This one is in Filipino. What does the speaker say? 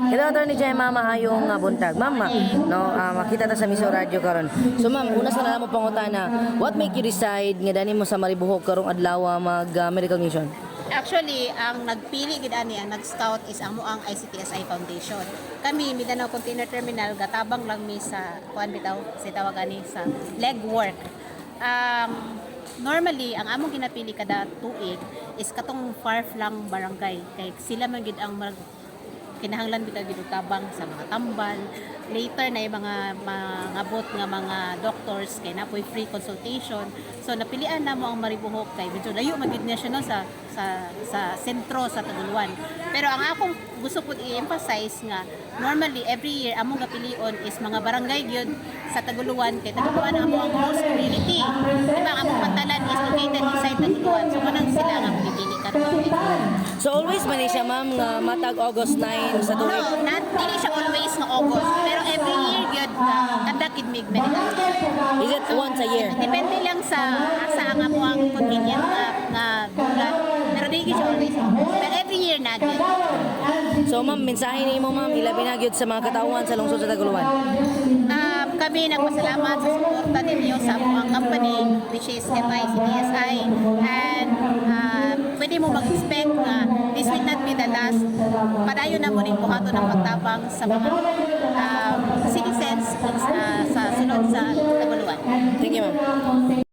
Hello, Attorney Gemma, mahayong buntag. Ma'am, no, makita ta sa Miso Radio karon. So ma'am, una sa nala mo pangutana, what make you decide nga dani mo sa Maribohok karong adlaw mag medical mission? Actually, ang nagpili gid ani, ang nag-scout is ang muang ICTSI Foundation. Kami Mindanao Container Terminal gatabang lang mi sa kuan bitaw, si tawag ani sa legwork. Normally ang among ginapili kada tuig is katong far-flung barangay kay sila man gid ang kinahanglan bitaw gid tabang sa mga tambal. Later na yung mga bot nga mga doctors kay napoy free consultation. So napilian na mo ang Maribohok kay medyo layo magid na siya no, sa sentro sa Taguluan. Pero ang akong gusto pud i-emphasize nga normally every year among gapilion is mga barangay gyud sa Taguluan kay Taguluan ang among host community. Diba ang among pantalan is located inside Taguluan. So kanang sila nga pipili karon. So always man siya ma'am nga matag August 9 sa tuig. No, not dili siya always nga August, pero every year gyud kada kid mig medical. Is it once a year? Depende lang sa ang amo ang convenient nga bulan. Pero dili siya always. Pero every year na gyud. So ma'am, mensahe nimo ma'am ilabi na gyud sa mga katawhan sa lungsod sa Taguluan. Kami nagpasalamat sa suporta ninyo sa among company which is MICTSI, and pwede mo mag-expect na this will not be the last. Padayon na mo rin buhaton ng pagtabang sa mga citizens sa sunod sa Taguluan. Thank you ma'am.